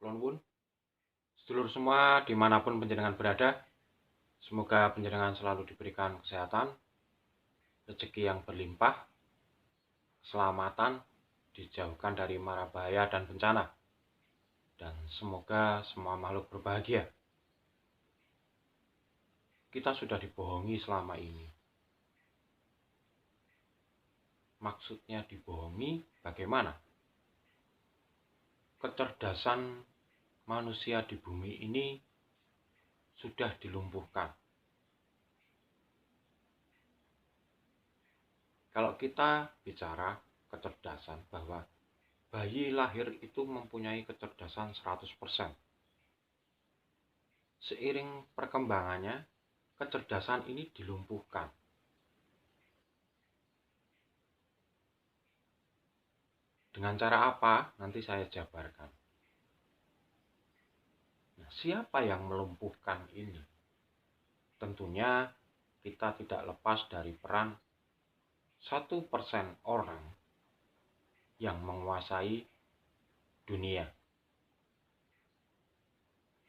Nuwun, sedulur semua dimanapun panjenengan berada, semoga panjenengan selalu diberikan kesehatan, rezeki yang berlimpah, keselamatan, dijauhkan dari mara bahaya dan bencana, dan semoga semua makhluk berbahagia. Kita sudah dibohongi selama ini. Maksudnya dibohongi bagaimana? Kecerdasan manusia di bumi ini sudah dilumpuhkan. Kalau kita bicara kecerdasan, bahwa bayi lahir itu mempunyai kecerdasan 100%. Seiring perkembangannya, kecerdasan ini dilumpuhkan. Dengan cara apa? Nanti saya jabarkan. Nah, siapa yang melumpuhkan ini? Tentunya kita tidak lepas dari peran 1% orang yang menguasai dunia.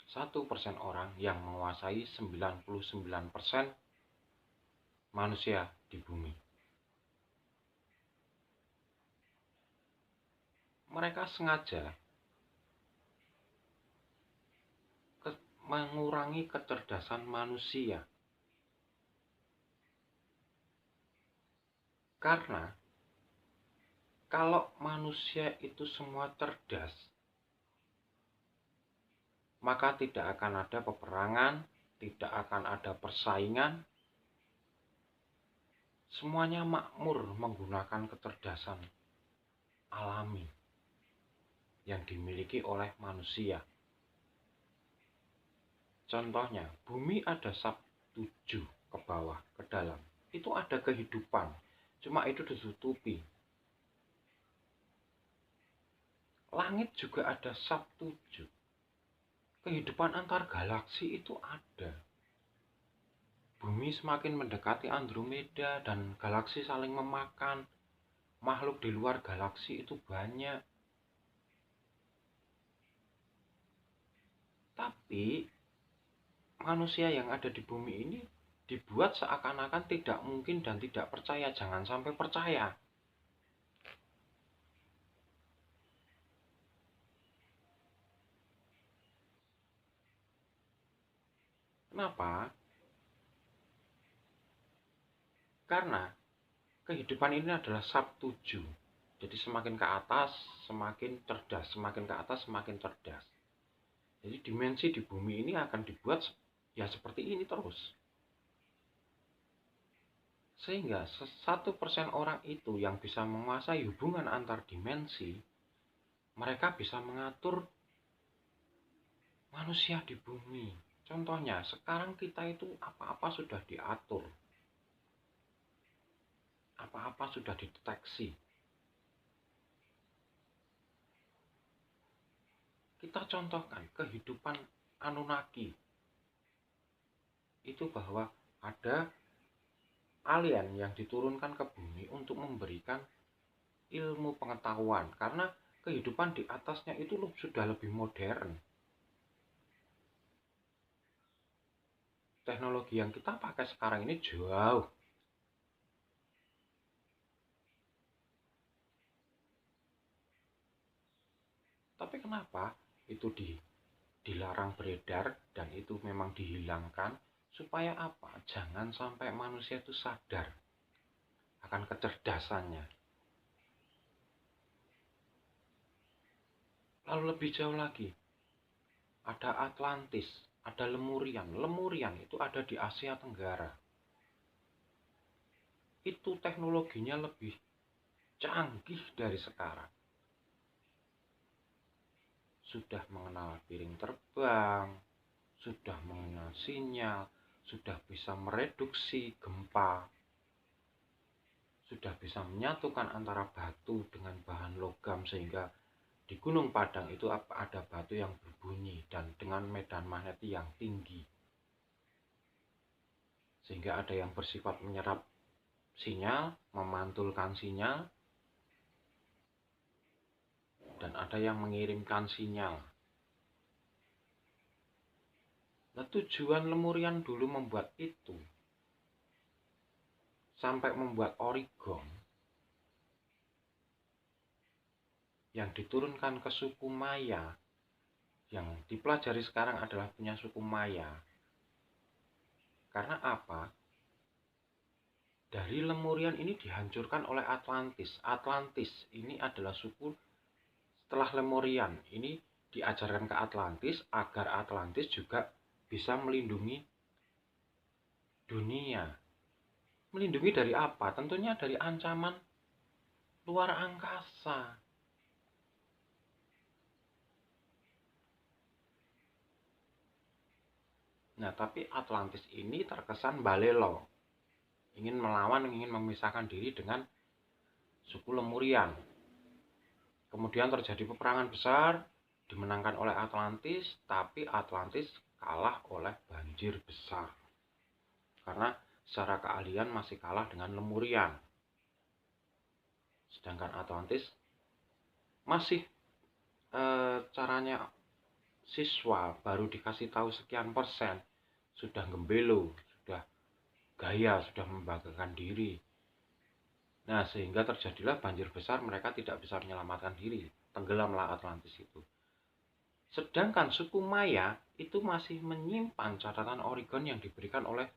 1% orang yang menguasai 99% manusia di bumi. Mereka sengaja mengurangi kecerdasan manusia. Karena kalau manusia itu semua cerdas, maka tidak akan ada peperangan, tidak akan ada persaingan. Semuanya makmur menggunakan kecerdasan alami yang dimiliki oleh manusia. Contohnya, bumi ada sub-7 ke bawah, ke dalam. Itu ada kehidupan, cuma itu ditutupi. Langit juga ada sub-7. Kehidupan antar galaksi itu ada. Bumi semakin mendekati Andromeda dan galaksi saling memakan. Makhluk di luar galaksi itu banyak. Tapi manusia yang ada di bumi ini dibuat seakan-akan tidak mungkin dan tidak percaya. Jangan sampai percaya. Kenapa? Karena kehidupan ini adalah sub-7. Jadi semakin ke atas semakin cerdas, semakin ke atas semakin cerdas. Jadi dimensi di bumi ini akan dibuat ya seperti ini terus. Sehingga 1% orang itu yang bisa menguasai hubungan antar dimensi, mereka bisa mengatur manusia di bumi. Contohnya, sekarang kita itu apa-apa sudah diatur. Apa-apa sudah dideteksi. Kita contohkan kehidupan Anunnaki. Itu bahwa ada alien yang diturunkan ke bumi untuk memberikan ilmu pengetahuan. Karena kehidupan di atasnya itu sudah lebih modern. Teknologi yang kita pakai sekarang ini jauh. Tapi kenapa itu dilarang beredar dan itu memang dihilangkan? Supaya apa? Jangan sampai manusia itu sadar akan kecerdasannya. Lalu lebih jauh lagi, ada Atlantis, ada Lemurian. Lemurian itu ada di Asia Tenggara. Itu teknologinya lebih canggih dari sekarang. Sudah mengenal piring terbang, sudah mengenal sinyal, sudah bisa mereduksi gempa, sudah bisa menyatukan antara batu dengan bahan logam sehingga di Gunung Padang itu ada batu yang berbunyi dan dengan medan magnetik yang tinggi. Sehingga ada yang bersifat menyerap sinyal, memantulkan sinyal, dan ada yang mengirimkan sinyal. Nah, tujuan lemurian dulu membuat itu sampai membuat origom yang diturunkan ke suku Maya, yang dipelajari sekarang adalah punya suku Maya. Karena apa? Dari Lemurian ini dihancurkan oleh Atlantis. Atlantis ini adalah suku setelah Lemurian. Ini diajarkan ke Atlantis agar Atlantis juga bisa melindungi dunia. Melindungi dari apa? Tentunya dari ancaman luar angkasa. Nah, tapi Atlantis ini terkesan balelo. Ingin melawan, ingin memisahkan diri dengan suku Lemurian. Kemudian terjadi peperangan besar, dimenangkan oleh Atlantis, tapi Atlantis kalah oleh banjir besar. Karena secara keahlian masih kalah dengan Lemurian. Sedangkan Atlantis masih caranya siswa baru dikasih tahu sekian persen, sudah gembelo, sudah gaya, sudah membanggakan diri. Nah, sehingga terjadilah banjir besar, mereka tidak bisa menyelamatkan diri, tenggelamlah Atlantis itu. Sedangkan suku Maya itu masih menyimpan catatan Origon yang diberikan oleh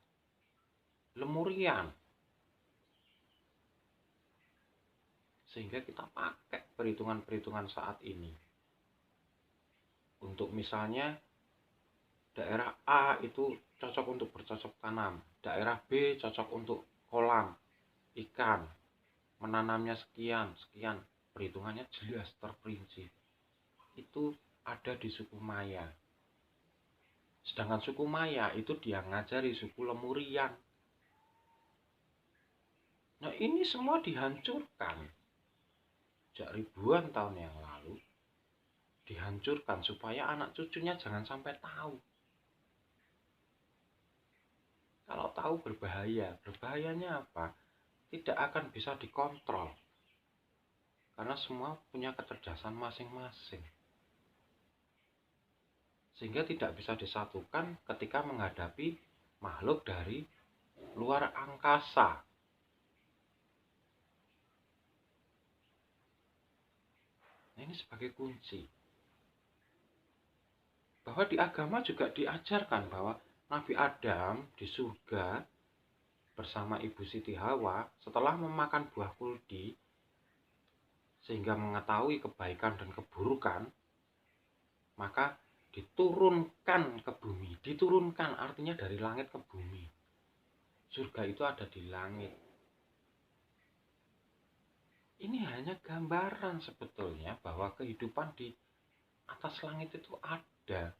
Lemurian. Sehingga kita pakai perhitungan-perhitungan saat ini. Untuk misalnya daerah A itu cocok untuk bercocok tanam, daerah B cocok untuk kolam ikan, menanamnya sekian, perhitungannya jelas terperinci. Itu ada di suku Maya. Sedangkan suku Maya itu dia ngajari suku Lemurian. Nah, ini semua dihancurkan sejak ribuan tahun yang lalu. Dihancurkan supaya anak cucunya jangan sampai tahu. Kalau tahu berbahaya. Berbahayanya apa? Tidak akan bisa dikontrol. Karena semua punya kecerdasan masing-masing. Sehingga tidak bisa disatukan ketika menghadapi makhluk dari luar angkasa. Nah, ini sebagai kunci. Bahwa di agama juga diajarkan bahwa Nabi Adam di surga bersama Ibu Siti Hawa setelah memakan buah kuldi sehingga mengetahui kebaikan dan keburukan, maka diturunkan ke bumi. Diturunkan artinya dari langit ke bumi. Surga itu ada di langit. Ini hanya gambaran sebetulnya bahwa kehidupan di atas langit itu ada.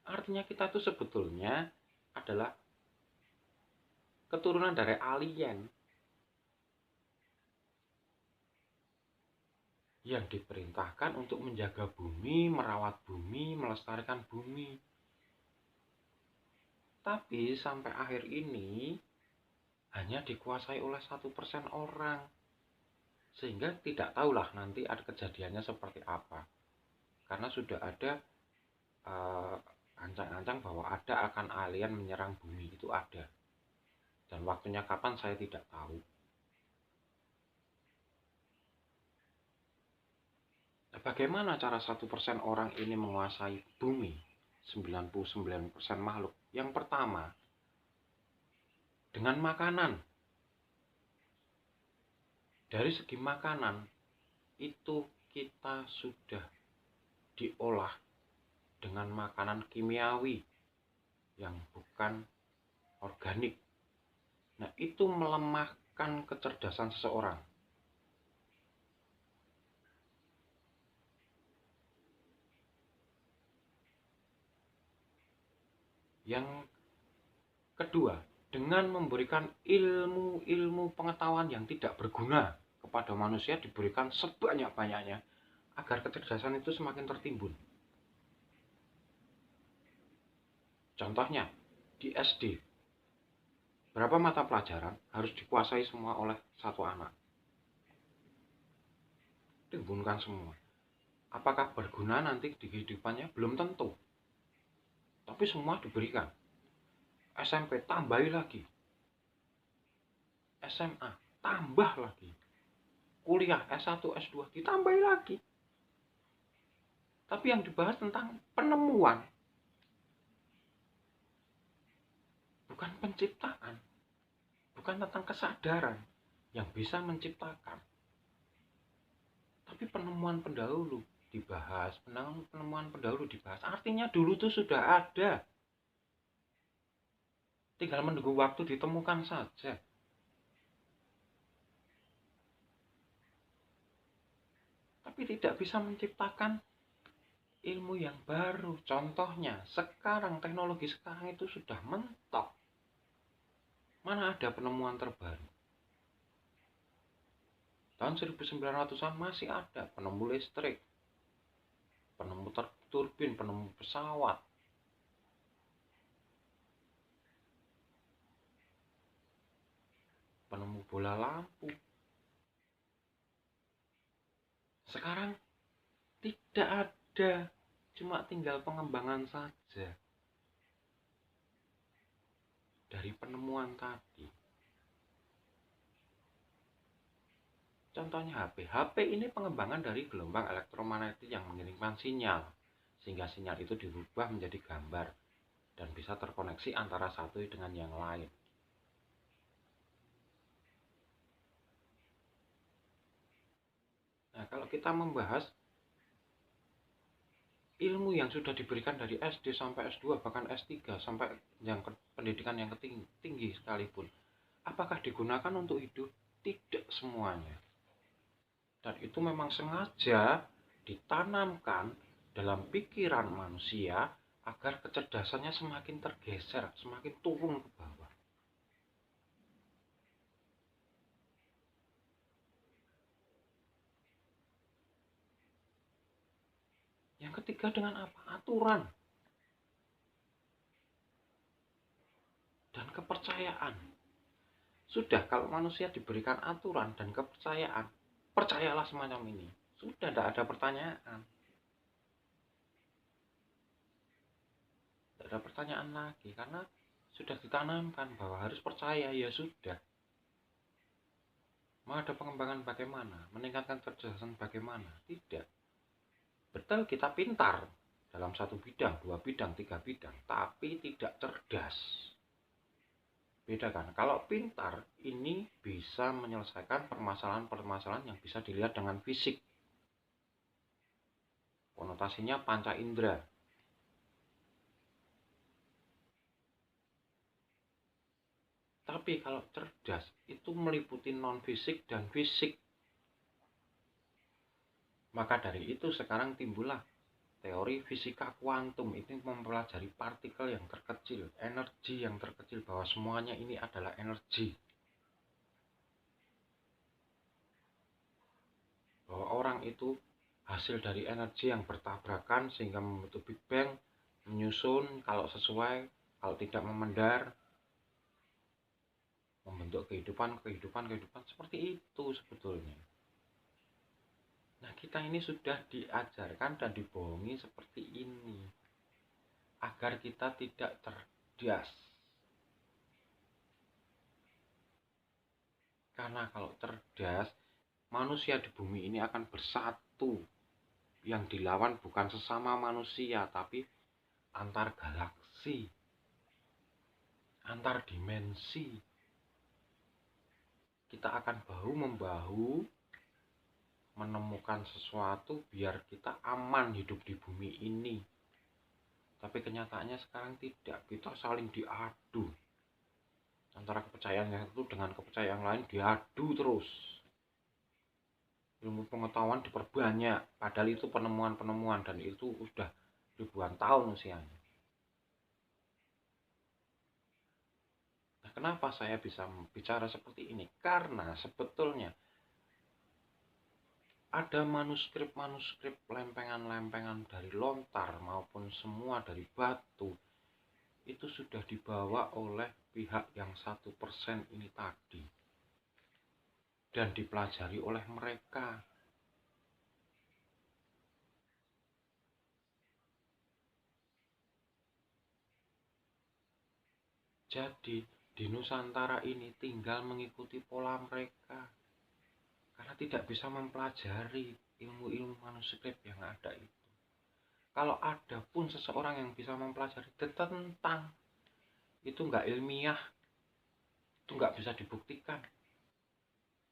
Artinya kita itu sebetulnya adalah keturunan dari alien yang diperintahkan untuk menjaga bumi, merawat bumi, melestarikan bumi. Tapi sampai akhir ini hanya dikuasai oleh 1% orang. Sehingga tidak tahulah nanti ada kejadiannya seperti apa. Karena sudah ada ancang-ancang bahwa ada akan alien menyerang bumi, itu ada. Dan waktunya kapan saya tidak tahu. Nah, bagaimana cara 1% orang ini menguasai bumi? 99% makhluk. Yang pertama, dengan makanan. Dari segi makanan, itu kita sudah diolah dengan makanan kimiawi yang bukan organik. Nah, itu melemahkan kecerdasan seseorang. Yang kedua, dengan memberikan ilmu-ilmu pengetahuan yang tidak berguna kepada manusia diberikan sebanyak-banyaknya agar kecerdasan itu semakin tertimbun. Contohnya, di SD, berapa mata pelajaran harus dikuasai semua oleh satu anak? Ditimbunkan semua. Apakah berguna nanti di kehidupannya? Belum tentu. Tapi semua diberikan. SMP tambahi lagi, SMA tambah lagi, kuliah S1 S2 ditambahi lagi. Tapi yang dibahas tentang penemuan, bukan penciptaan, bukan tentang kesadaran yang bisa menciptakan. Tapi penemuan pendahulu dibahas, penemuan pendahulu dibahas. Artinya dulu itu sudah ada. Tinggal menunggu waktu ditemukan saja. Tapi tidak bisa menciptakan ilmu yang baru. Contohnya, sekarang teknologi sekarang itu sudah mentok. Mana ada penemuan terbaru? Tahun 1900-an masih ada penemu listrik, penemu turbin, penemu pesawat. Penemu bola lampu. Sekarang tidak ada, cuma tinggal pengembangan saja dari penemuan tadi. Contohnya HP. HP ini pengembangan dari gelombang elektromagnetik yang mengirimkan sinyal, sehingga sinyal itu dirubah menjadi gambar dan bisa terkoneksi antara satu dengan yang lain. Nah, kalau kita membahas ilmu yang sudah diberikan dari SD sampai S2 bahkan S3 sampai yang pendidikan yang tinggi sekalipun, apakah digunakan untuk hidup? Tidak semuanya. Dan itu memang sengaja ditanamkan dalam pikiran manusia agar kecerdasannya semakin tergeser, semakin turun ke bawah. Yang ketiga dengan apa? Aturan dan kepercayaan. Sudah, kalau manusia diberikan aturan dan kepercayaan, percayalah semacam ini. Sudah, tidak ada pertanyaan. Tidak ada pertanyaan lagi, karena sudah ditanamkan bahwa harus percaya, ya sudah. Mau ada pengembangan bagaimana? Meningkatkan kecerdasan bagaimana? Tidak. Betul, kita pintar dalam satu bidang, 2 bidang, 3 bidang, tapi tidak cerdas. Beda kan? Kalau pintar, ini bisa menyelesaikan permasalahan-permasalahan yang bisa dilihat dengan fisik. Konotasinya panca indera. Tapi kalau cerdas, itu meliputi non-fisik dan fisik. Maka dari itu sekarang timbullah teori fisika kuantum. Ini mempelajari partikel yang terkecil, energi yang terkecil, bahwa semuanya ini adalah energi. Bahwa orang itu hasil dari energi yang bertabrakan sehingga membentuk Big Bang, menyusun, kalau sesuai, kalau tidak memendar, membentuk kehidupan seperti itu sebetulnya. Nah, kita ini sudah diajarkan dan dibohongi seperti ini agar kita tidak cerdas. Karena kalau cerdas, manusia di bumi ini akan bersatu. Yang dilawan bukan sesama manusia, tapi antar galaksi, antar dimensi. Kita akan bahu-membahu menemukan sesuatu biar kita aman hidup di bumi ini. Tapi kenyataannya sekarang tidak. Kita saling diadu. Antara kepercayaan yang satu dengan kepercayaan yang lain diadu terus. Ilmu pengetahuan diperbanyak, padahal itu penemuan-penemuan dan itu sudah ribuan tahun usianya. Nah, kenapa saya bisa bicara seperti ini? Karena sebetulnya ada manuskrip-manuskrip lempengan-lempengan dari lontar maupun semua dari batu itu sudah dibawa oleh pihak yang 1% ini tadi dan dipelajari oleh mereka. Jadi di Nusantara ini tinggal mengikuti pola mereka karena tidak bisa mempelajari ilmu-ilmu manuskrip yang ada itu. Kalau ada pun seseorang yang bisa mempelajari tentang itu nggak ilmiah, itu nggak bisa dibuktikan.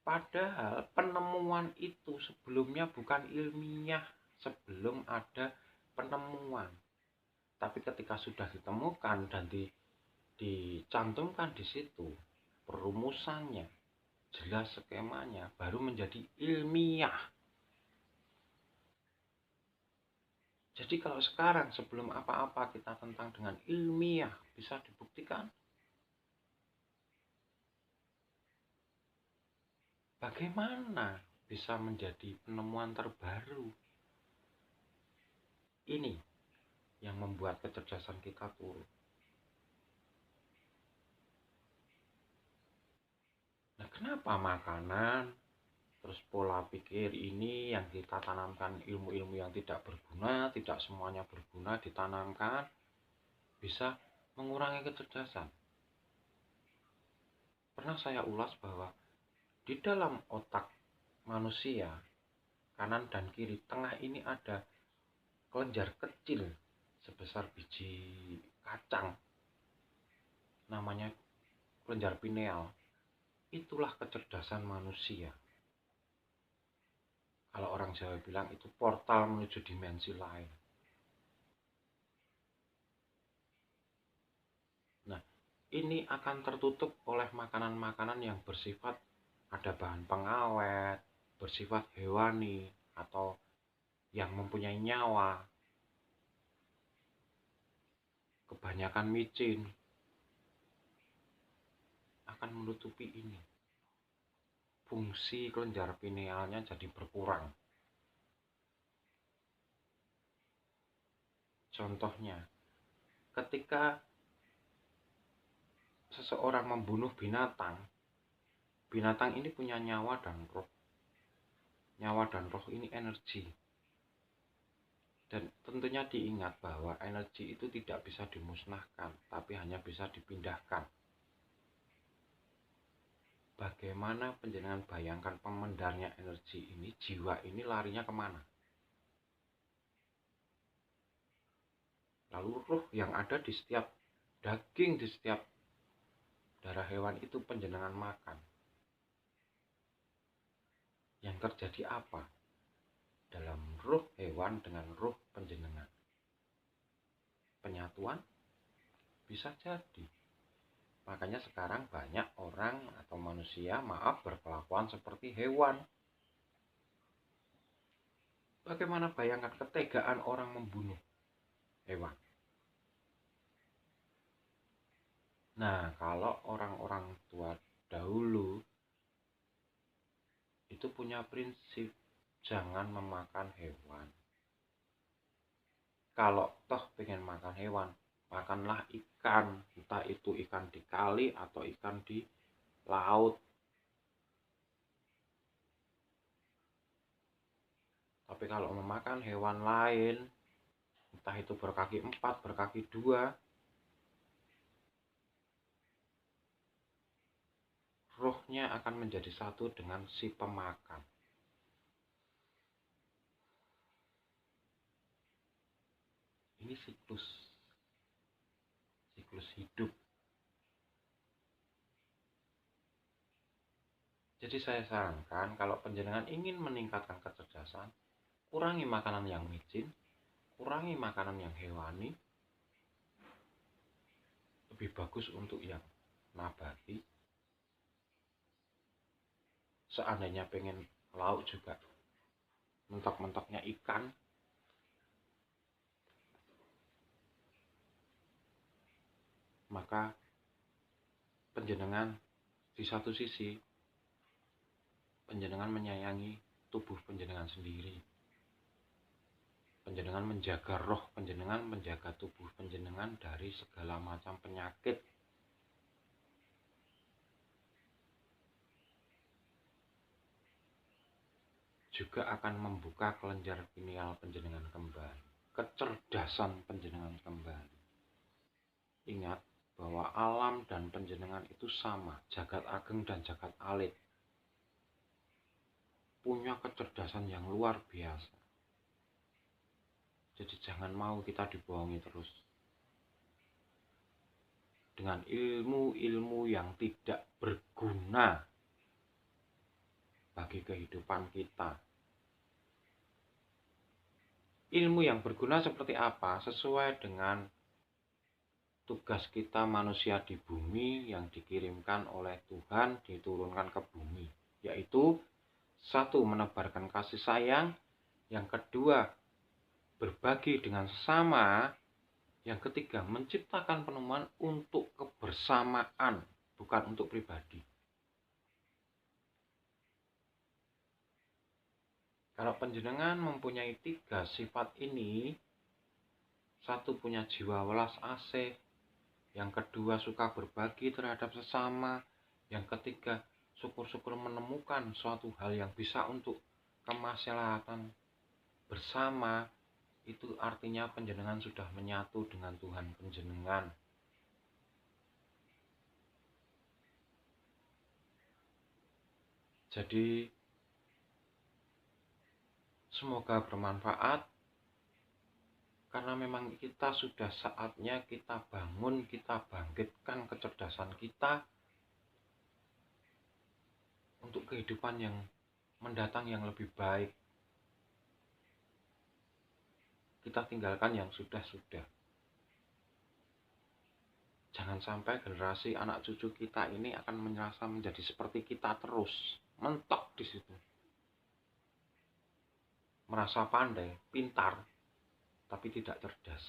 Padahal penemuan itu sebelumnya bukan ilmiah, sebelum ada penemuan. Tapi ketika sudah ditemukan dan dicantumkan di situ perumusannya, jelas skemanya, baru menjadi ilmiah. Jadi kalau sekarang sebelum apa-apa kita tentang dengan ilmiah bisa dibuktikan, bagaimana bisa menjadi penemuan terbaru? Ini yang membuat kecerdasan kita turun. Nah, kenapa makanan, terus pola pikir ini yang kita tanamkan, ilmu-ilmu yang tidak berguna, tidak semuanya berguna ditanamkan, bisa mengurangi kecerdasan? Pernah saya ulas bahwa di dalam otak manusia, kanan dan kiri, tengah ini ada kelenjar kecil sebesar biji kacang, namanya kelenjar pineal. Itulah kecerdasan manusia. Kalau orang Jawa bilang itu portal menuju dimensi lain. Nah, ini akan tertutup oleh makanan-makanan yang bersifat ada bahan pengawet, bersifat hewani, atau yang mempunyai nyawa. Kebanyakan micin akan menutupi ini. Fungsi kelenjar pinealnya jadi berkurang. Contohnya, ketika seseorang membunuh binatang, binatang ini punya nyawa dan roh. Nyawa dan roh ini energi. Dan tentunya diingat bahwa energi itu tidak bisa dimusnahkan, tapi hanya bisa dipindahkan. Bagaimana panjenengan bayangkan pemendarnya energi ini, jiwa ini larinya kemana? Lalu roh yang ada di setiap daging, di setiap darah hewan itu panjenengan makan. Yang terjadi apa dalam roh hewan dengan roh panjenengan? Penyatuan bisa jadi. Makanya sekarang banyak orang atau manusia, maaf, berkelakuan seperti hewan. Bagaimana bayangkan ketegaan orang membunuh hewan? Nah, kalau orang-orang tua dahulu itu punya prinsip jangan memakan hewan. Kalau toh pengen makan hewan, makanlah ikan, entah itu ikan di kali atau ikan di laut. Tapi kalau memakan hewan lain, entah itu berkaki 4, berkaki 2, rohnya akan menjadi satu dengan si pemakan. Ini siklus hidup. Jadi saya sarankan kalau panjenengan ingin meningkatkan kecerdasan, kurangi makanan yang micin, kurangi makanan yang hewani, lebih bagus untuk yang nabati. Seandainya pengen lauk juga, mentok-mentoknya ikan, maka panjenengan di satu sisi panjenengan menyayangi tubuh panjenengan sendiri. Panjenengan menjaga roh panjenengan, menjaga tubuh panjenengan dari segala macam penyakit. Juga akan membuka kelenjar pineal panjenengan kembali, kecerdasan panjenengan kembali. Ingat, bahwa alam dan panjenengan itu sama, jagat ageng dan jagat alit, punya kecerdasan yang luar biasa. Jadi jangan mau kita dibohongi terus dengan ilmu-ilmu yang tidak berguna bagi kehidupan kita. Ilmu yang berguna seperti apa? Sesuai dengan tugas kita manusia di bumi yang dikirimkan oleh Tuhan, diturunkan ke bumi, yaitu satu, menebarkan kasih sayang, yang kedua, berbagi dengan sesama, yang ketiga, menciptakan penemuan untuk kebersamaan, bukan untuk pribadi. Kalau panjenengan mempunyai 3 sifat ini, satu, punya jiwa welas asih, yang kedua, suka berbagi terhadap sesama, yang ketiga, syukur-syukur menemukan suatu hal yang bisa untuk kemaslahatan bersama, itu artinya panjenengan sudah menyatu dengan Tuhan panjenengan. Jadi semoga bermanfaat, karena memang kita sudah saatnya kita bangun, kita bangkitkan kecerdasan kita untuk kehidupan yang mendatang yang lebih baik. Kita tinggalkan yang sudah-sudah. Jangan sampai generasi anak cucu kita ini akan merasa menjadi seperti kita terus, mentok di situ. Merasa pandai, pintar, tapi tidak cerdas.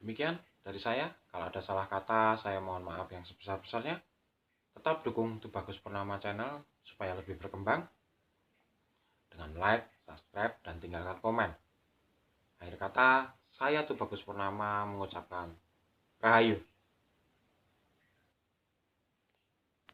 Demikian dari saya. Kalau ada salah kata, saya mohon maaf yang sebesar-besarnya. Tetap dukung Tubagus Purnama Channel supaya lebih berkembang dengan like, subscribe, dan tinggalkan komen. Akhir kata, saya Tubagus Purnama mengucapkan Rahayu.